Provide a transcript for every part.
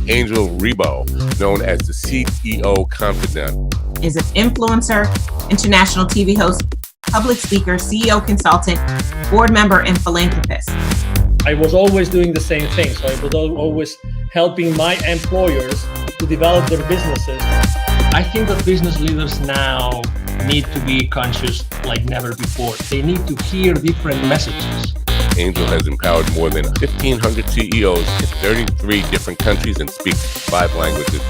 Angel Rebo, known as the CEO Confidant. Is an influencer, international TV host, public speaker, CEO consultant, board member, and philanthropist. I was always doing the same thing. So I was always helping my employers to develop their businesses. I think that business leaders now need to be conscious like never before. They need to hear different messages. Angel has empowered more than 1,500 CEOs in 33 different countries and speaks 5 languages.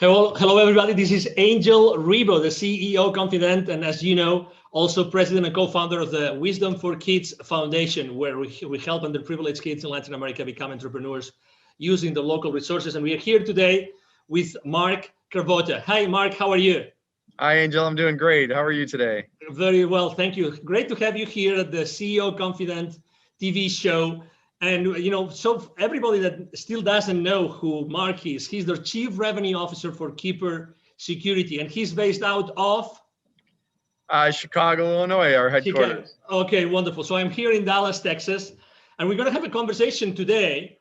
Hello, everybody. This is Angel Rebo, the CEO Confidant, and as you know, also president and co-founder of the Wisdom for Kids Foundation, where we help underprivileged kids in Latin America become entrepreneurs using the local resources. And we are here today with Mark Carvota. Hi, Mark. How are you? Hi, Angel. I'm doing great. How are you today? Very well. Thank you. Great to have you here at the CEO Confidant TV show. And, you know, so everybody that still doesn't know who Mark is, he's the Chief Revenue Officer for Keeper Security, and he's based out of? Chicago, Illinois, our headquarters. Chicago. Okay, wonderful. So I'm here in Dallas, Texas, and we're going to have a conversation today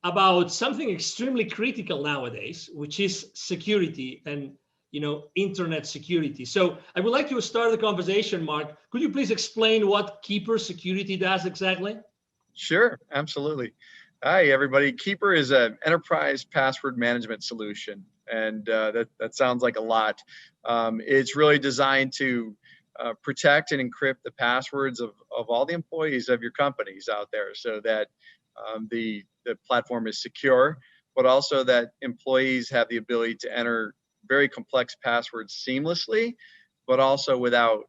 about something extremely critical nowadays, which is security and, you know, internet security. So I would like to start the conversation, Mark. Could you please explain what Keeper Security does exactly? Sure, absolutely. Hi, everybody. Keeper is an enterprise password management solution, and that sounds like a lot. It's really designed to protect and encrypt the passwords of all the employees of your companies out there, so that the platform is secure, but also that employees have the ability to enter very complex passwords seamlessly, but also without,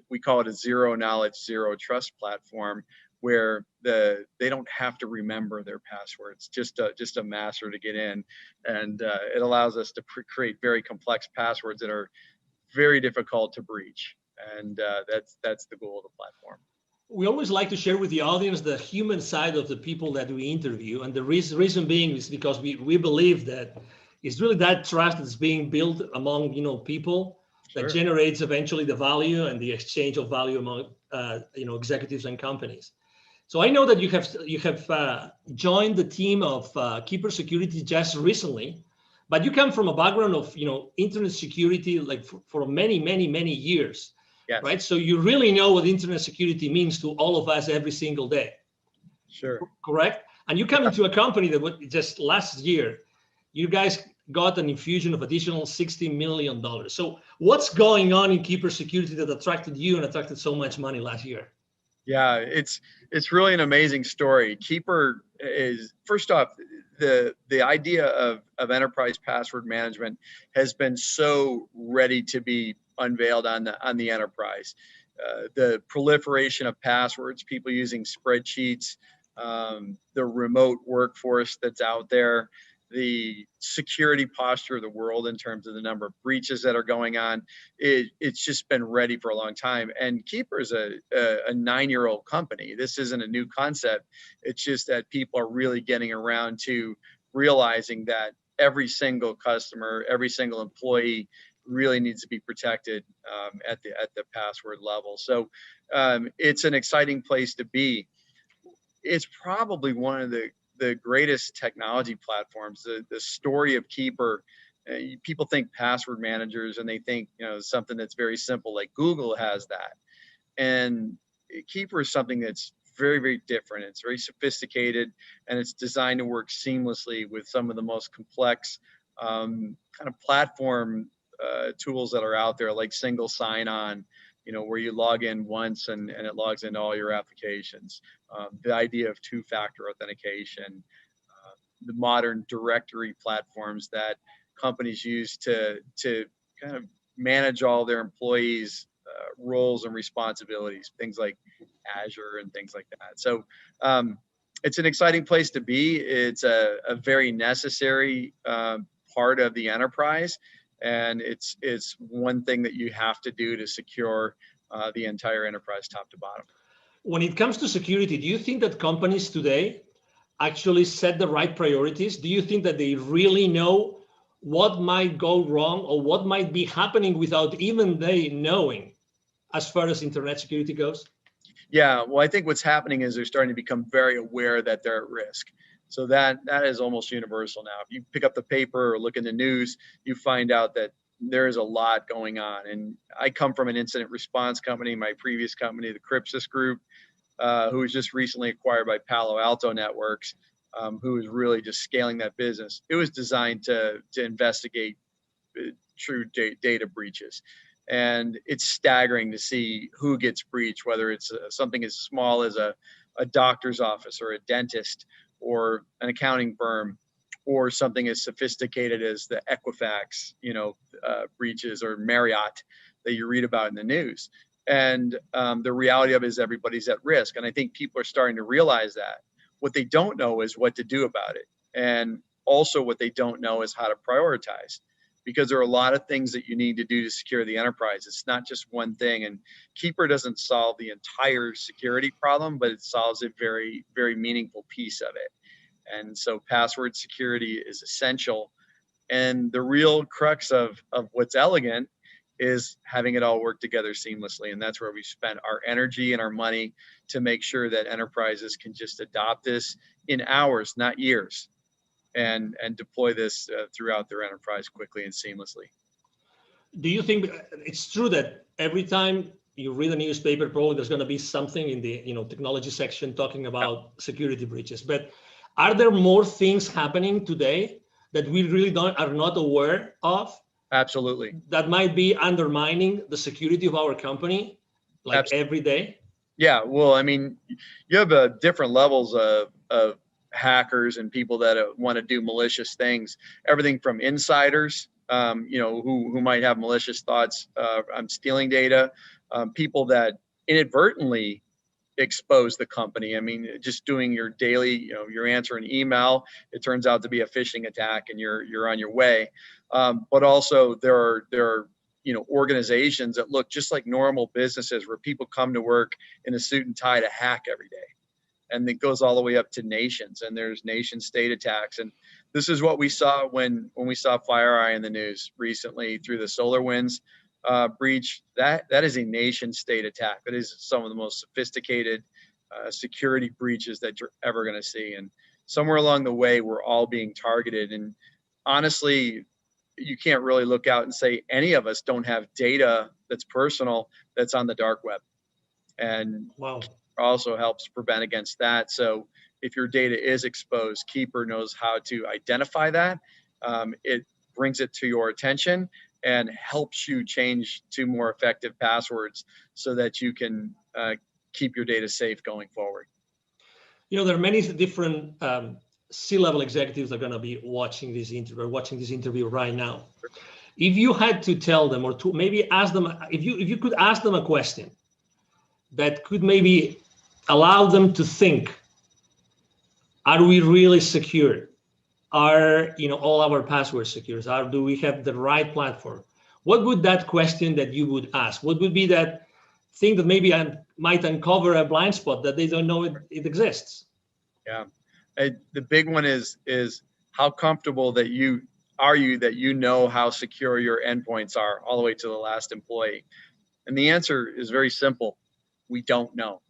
we call it a zero knowledge, zero trust platform, where they don't have to remember their passwords, just a master to get in, and it allows us to create very complex passwords that are very difficult to breach, and that's the goal of the platform. We always like to share with the audience the human side of the people that we interview, and the reason being is because we believe that it's really that trust that's being built among people that Sure. generates eventually the value and the exchange of value among executives and companies. So I know that you have joined the team of Keeper Security just recently, but you come from a background of internet security like for many years, Yes. right? So you really know what internet security means to all of us every single day. Sure. Correct? And you come into a company that just last year, you guys got an infusion of additional $60 million. So what's going on in Keeper Security that attracted you and attracted so much money last year? Yeah, it's really an amazing story. Keeper is, first off, the idea of enterprise password management has been so ready to be unveiled on the enterprise. The proliferation of passwords, people using spreadsheets, the remote workforce that's out there, the security posture of the world in terms of the number of breaches that are going on, it's just been ready for a long time. And Keeper is a 9-year-old company. This isn't a new concept. It's just that people are really getting around to realizing that every single customer, every single employee really needs to be protected at the password level. So it's an exciting place to be. It's probably one of the greatest technology platforms. The story of Keeper, people think password managers and they think something that's very simple, like Google has that, and Keeper is something that's very different. It's very sophisticated, and it's designed to work seamlessly with some of the most complex kind of platform tools that are out there, like single sign-on, where you log in once and it logs into all your applications. The idea of two-factor authentication, the modern directory platforms that companies use to kind of manage all their employees' roles and responsibilities, things like Azure and things like that. So it's an exciting place to be. It's a very necessary part of the enterprise. And it's one thing that you have to do to secure the entire enterprise top to bottom. When it comes to security, do you think that companies today actually set the right priorities? Do you think that they really know what might go wrong or what might be happening without even they knowing as far as internet security goes? Yeah, well, I think what's happening is they're starting to become very aware that they're at risk. So that is almost universal now. If you pick up the paper or look in the news, you find out that there is a lot going on. And I come from an incident response company, my previous company, the Crypsis Group, who was just recently acquired by Palo Alto Networks, who is really just scaling that business. It was designed to investigate true data breaches. And it's staggering to see who gets breached, whether it's something as small as a doctor's office or a dentist or an accounting firm, or something as sophisticated as the Equifax, breaches, or Marriott that you read about in the news. And the reality of it is everybody's at risk. And I think people are starting to realize that. What they don't know is what to do about it. And also what they don't know is how to prioritize, because there are a lot of things that you need to do to secure the enterprise. It's not just one thing. And Keeper doesn't solve the entire security problem, but it solves a very, very meaningful piece of it. And so password security is essential. And the real crux of what's elegant is having it all work together seamlessly. And that's where we spent our energy and our money to make sure that enterprises can just adopt this in hours, not years, and deploy this throughout their enterprise quickly and seamlessly. Do you think it's true that every time you read a newspaper, probably there's going to be something in the technology section talking about security breaches? But are there more things happening today that we really are not aware of? Absolutely. That might be undermining the security of our company, like Absolutely. every day? Yeah, well, I mean, you have different levels of hackers and people that want to do malicious things. Everything from insiders, who might have malicious thoughts on stealing data, people that inadvertently expose the company. I mean, just doing your daily, you're answering email, it turns out to be a phishing attack, and you're on your way. But also there are organizations that look just like normal businesses, where people come to work in a suit and tie to hack every day. And it goes all the way up to nations, and there's nation state attacks. And this is what we saw when we saw FireEye in the news recently through the SolarWinds breach. That is a nation state attack. That is some of the most sophisticated security breaches that you're ever going to see. And somewhere along the way, we're all being targeted. And honestly, you can't really look out and say any of us don't have data that's personal that's on the dark web. And wow, also helps prevent against that. So if your data is exposed, Keeper knows how to identify that. It brings it to your attention and helps you change to more effective passwords so that you can keep your data safe going forward. There are many different C-level executives that are going to be watching this interview right now. If you had to tell them, or to maybe ask them, if you could ask them a question that could maybe allow them to think, are we really secure? Are all our passwords secure? Do we have the right platform? What would that question that you would ask? What would be that thing that maybe might uncover a blind spot that they don't know it exists? Yeah, the big one is how comfortable that you know how secure your endpoints are all the way to the last employee. And the answer is very simple. We don't know.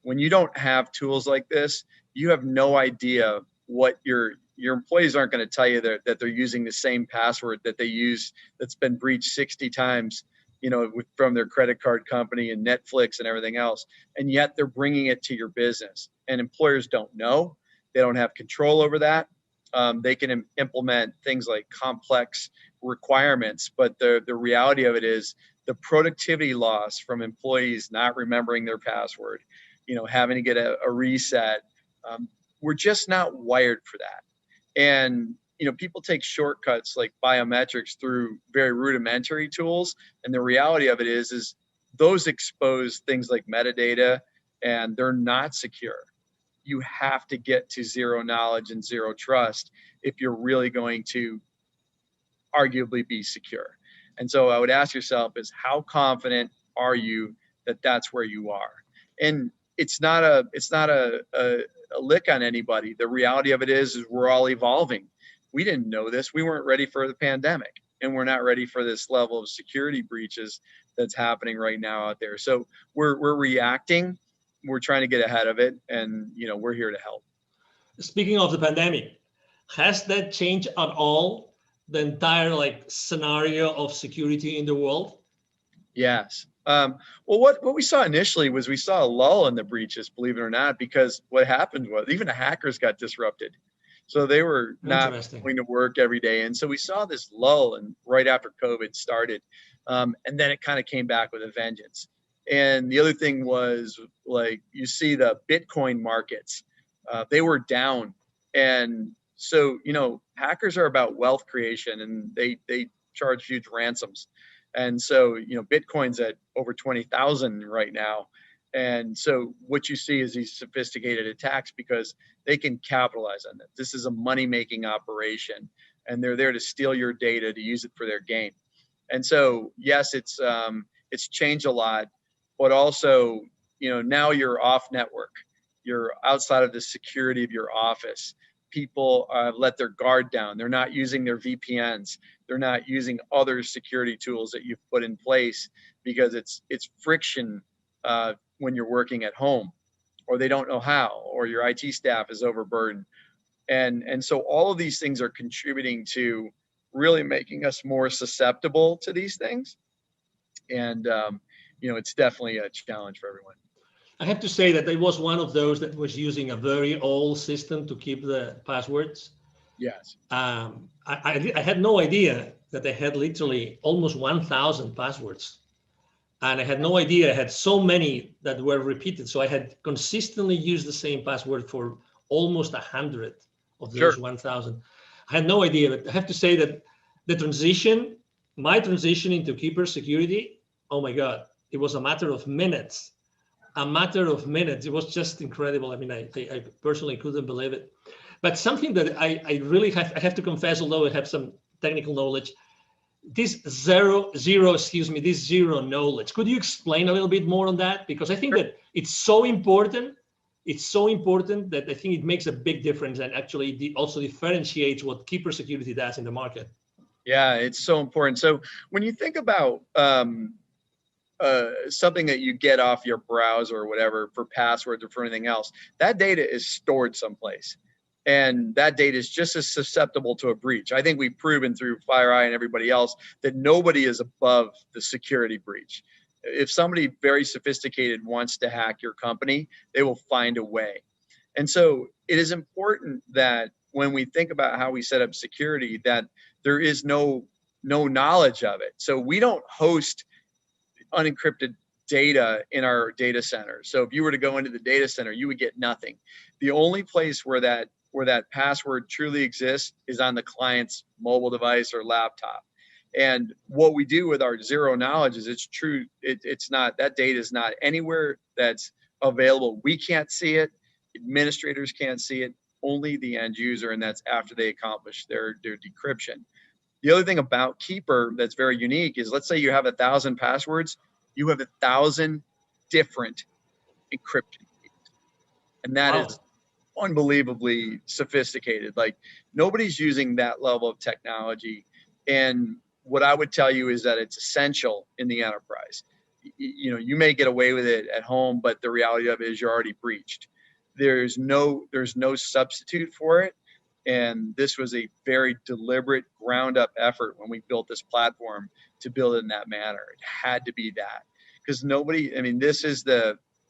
When you don't have tools like this, you have no idea what your employees aren't going to tell you that they're using the same password that they use that's been breached 60 times, from their credit card company and Netflix and everything else. And yet they're bringing it to your business, and employers don't know. They don't have control over that. They can implement things like complex requirements, but the reality of it is the productivity loss from employees not remembering their password, having to get a reset. We're just not wired for that. And, people take shortcuts like biometrics through very rudimentary tools. And the reality of it is those expose things like metadata, and they're not secure. You have to get to zero knowledge and zero trust if you're really going to arguably be secure. And so I would ask yourself is, how confident are you that that's where you are? And it's not a lick on anybody. The reality of it is we're all evolving. we didn't know this. We weren't ready for the pandemic, and we're not ready for this level of security breaches that's happening right now out there. So we're reacting. We're trying to get ahead of it, and we're here to help. Speaking of the pandemic, has that changed at all the entire scenario of security in the world? Yes. Well, what we saw initially was we saw a lull in the breaches, believe it or not, because what happened was even the hackers got disrupted. So they were not going to work every day. And so we saw this lull and right after COVID started. And then it kind of came back with a vengeance. And the other thing was you see the Bitcoin markets, they were down. And so, hackers are about wealth creation, and they charge huge ransoms. And so, Bitcoin's at over 20,000 right now. And so what you see is these sophisticated attacks because they can capitalize on it. This is a money-making operation, and they're there to steal your data to use it for their gain. And so, yes, it's changed a lot, but also, now you're off network. You're outside of the security of your office. People let their guard down. They're not using their VPNs. They're not using other security tools that you've put in place because it's friction when you're working at home, or they don't know how, or your IT staff is overburdened. And so all of these things are contributing to really making us more susceptible to these things. And, it's definitely a challenge for everyone. I have to say that I was one of those that was using a very old system to keep the passwords. Yes. I had no idea that I had literally almost 1,000 passwords. And I had no idea I had so many that were repeated. So I had consistently used the same password for almost 100 of those 1,000. I had no idea, but I have to say that my transition into Keeper security, oh my God, it was a matter of minutes. It was just incredible. I mean, I personally couldn't believe it. But something that I really have to confess, although I have some technical knowledge, this zero knowledge. Could you explain a little bit more on that? Because I think that it's so important. It's so important that I think it makes a big difference and actually also differentiates what Keeper security does in the market. Yeah, it's so important. So when you think about something that you get off your browser or whatever for passwords or for anything else, that data is stored someplace. And that data is just as susceptible to a breach. I think we've proven through FireEye and everybody else that nobody is above the security breach. If somebody very sophisticated wants to hack your company, they will find a way. And so it is important that when we think about how we set up security, that there is no knowledge of it. So we don't host unencrypted data in our data center. So if you were to go into the data center, you would get nothing. The only place where that password truly exists is on the client's mobile device or laptop. And what we do with our zero knowledge is it's true. It's not, that data is not anywhere that's available. We can't see it. Administrators can't see it. Only the end user, and that's after they accomplish their decryption. The other thing about Keeper that's very unique is, let's say you have 1,000 passwords, you have 1,000 different encryption keys. And that is unbelievably sophisticated. Like, nobody's using that level of technology. And what I would tell you is that it's essential in the enterprise. You may get away with it at home, but the reality of it is you're already breached. There's no substitute for it. And this was a very deliberate ground up effort when we built this platform to build it in that manner. It had to be that, because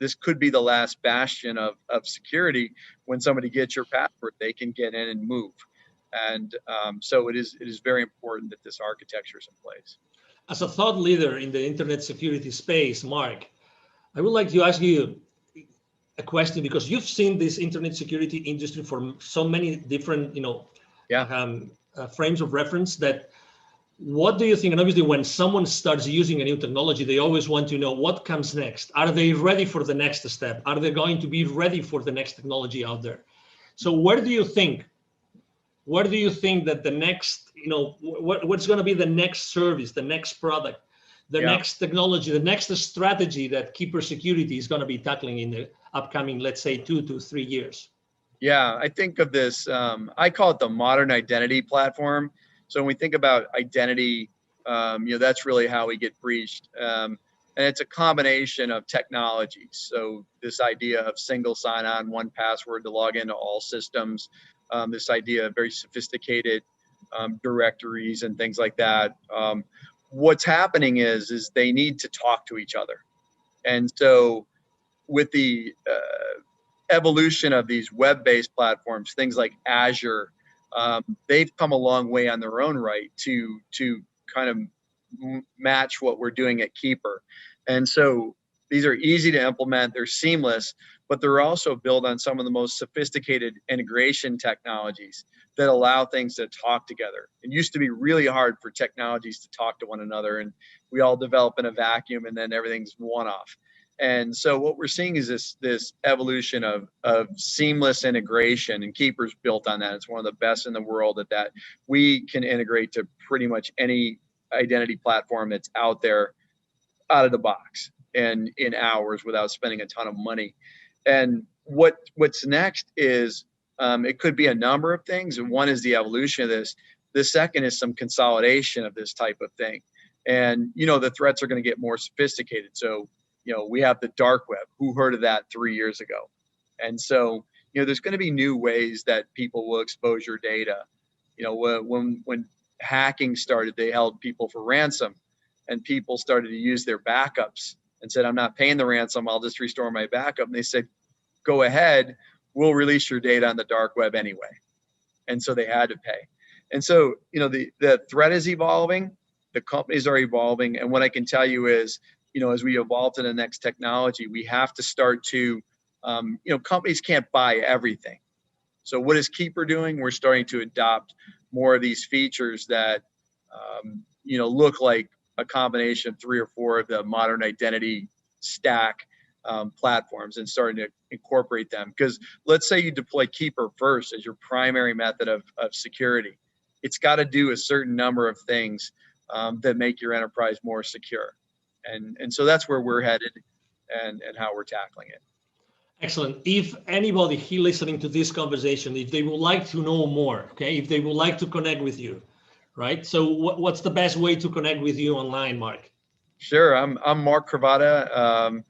this could be the last bastion of security. When somebody gets your password, they can get in and move. And so it is very important that this architecture is in place. As a thought leader in the internet security space, Mark, I would like to ask you a question, because you've seen this internet security industry for so many different, frames of reference. That, what do you think? And obviously, when someone starts using a new technology, they always want to know what comes next. Are they ready for the next step? Are they going to be ready for the next technology out there? So where do you think that the next, what's going to be the next service, the next product, the next technology, the next strategy that Keeper Security is going to be tackling in the upcoming, let's say, 2 to 3 years? Yeah, I think of this, I call it the modern identity platform. So when we think about identity, that's really how we get breached. And it's a combination of technologies. So this idea of single sign-on, one password to log into all systems, this idea of very sophisticated directories and things like that. What's happening is they need to talk to each other. And so with the evolution of these web-based platforms, things like Azure, they've come a long way on their own right to kind of match what we're doing at Keeper. And so these are easy to implement, they're seamless, but they're also built on some of the most sophisticated integration technologies that allow things to talk together. It used to be really hard for technologies to talk to one another, and we all develop in a vacuum and then everything's one off. And so what we're seeing is this evolution of seamless integration, and Keeper's built on that. It's one of the best in the world at that. We can integrate to pretty much any identity platform that's out there out of the box and in hours without spending a ton of money. And what's next is it could be a number of things. And one is the evolution of this. The second is some consolidation of this type of thing. And, the threats are going to get more sophisticated. So, we have the dark web. Who heard of that 3 years ago? And so, there's going to be new ways that people will expose your data. When hacking started, they held people for ransom, and people started to use their backups and said, I'm not paying the ransom, I'll just restore my backup. And they said, go ahead, we'll release your data on the dark web anyway. And so they had to pay. And so, the threat is evolving, the companies are evolving. And what I can tell you is, as we evolve to the next technology, we have to start to, companies can't buy everything. So what is Keeper doing? We're starting to adopt more of these features that, look like a combination of 3 or 4 of the modern identity stack platforms, and starting to incorporate them. Because let's say you deploy Keeper first as your primary method of security. It's got to do a certain number of things that make your enterprise more secure. And so that's where we're headed and how we're tackling it. Excellent. If anybody here listening to this conversation, if they would like to know more, okay, if they would like to connect with you, right? So what's the best way to connect with you online, Mark? Sure. I'm Mark Cravata.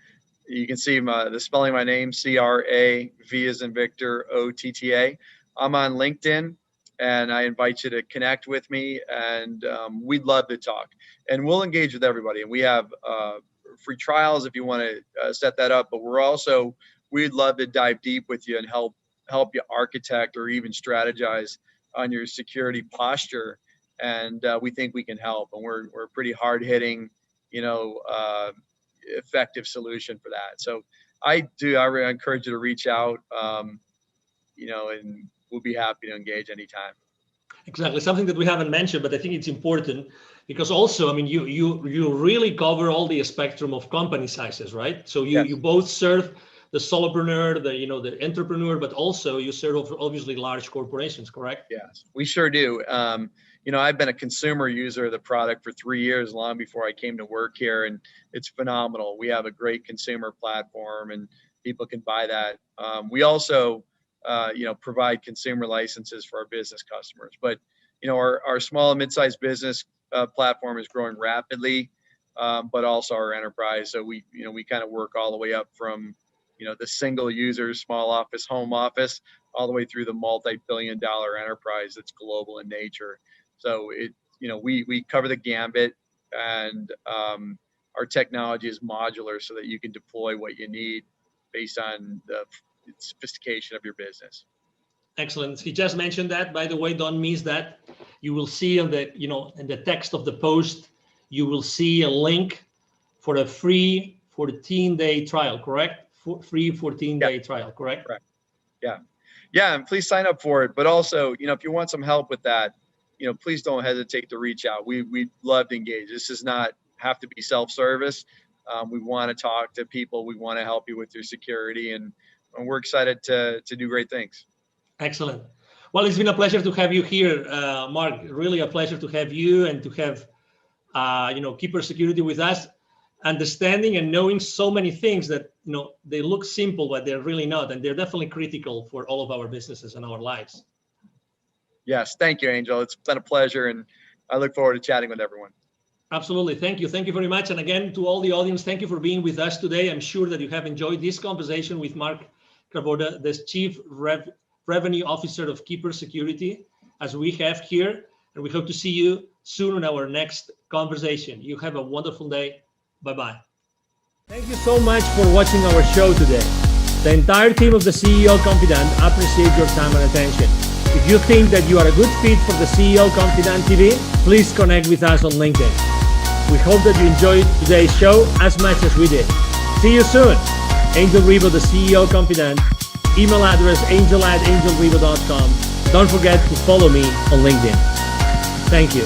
You can see the spelling of my name, C-R-A-V as in Victor, O-T-T-A. I'm on LinkedIn, and I invite you to connect with me, and we'd love to talk. And we'll engage with everybody. And we have free trials if you want to set that up. But we'd love to dive deep with you and help you architect or even strategize on your security posture. And we think we can help. And we're a pretty hard-hitting, effective solution for that. So I really encourage you to reach out, and we'll be happy to engage anytime. Exactly. Something that we haven't mentioned, but I think it's important because also, I mean, you really cover all the spectrum of company sizes, right? So you both serve the solopreneur, the entrepreneur, but also you serve obviously large corporations, correct? Yes, we sure do. I've been a consumer user of the product for 3 years, long before I came to work here, and it's phenomenal. We have a great consumer platform, and people can buy that. We also, provide consumer licenses for our business customers. But, our small and mid-sized business platform is growing rapidly, but also our enterprise. So we kind of work all the way up from, the single users, small office, home office, all the way through the multi-billion-dollar enterprise that's global in nature. So we cover the gambit, and our technology is modular so that you can deploy what you need based on the sophistication of your business. Excellent. He just mentioned that, by the way, don't miss that. You will see in the text of the post, you will see a link for a free 14-day trial, correct? Free 14-day trial, correct? Correct. Yeah, and please sign up for it. But also, if you want some help with that, please don't hesitate to reach out. We'd love to engage. This does not have to be self-service. We want to talk to people. We want to help you with your security, and we're excited to do great things. Excellent. Well, it's been a pleasure to have you here, Mark. Really a pleasure to have you and to have, Keeper Security with us. understanding and knowing so many things that, they look simple, but they're really not. And they're definitely critical for all of our businesses and our lives. Yes. Thank you, Angel. It's been a pleasure. And I look forward to chatting with everyone. Absolutely. Thank you. Thank you very much. And again, to all the audience, thank you for being with us today. I'm sure that you have enjoyed this conversation with Mark Kraboda, the Chief Revenue Officer of Keeper Security, as we have here. And we hope to see you soon in our next conversation. You have a wonderful day. Bye-bye. Thank you so much for watching our show today. The entire team of the CEO Confidant appreciate your time and attention. If you think that you are a good fit for the CEO Confidant TV, please connect with us on LinkedIn. We hope that you enjoyed today's show as much as we did. See you soon. Angel Ribo, the CEO Confidant. Email address angel@angelribo.com. Don't forget to follow me on LinkedIn. Thank you.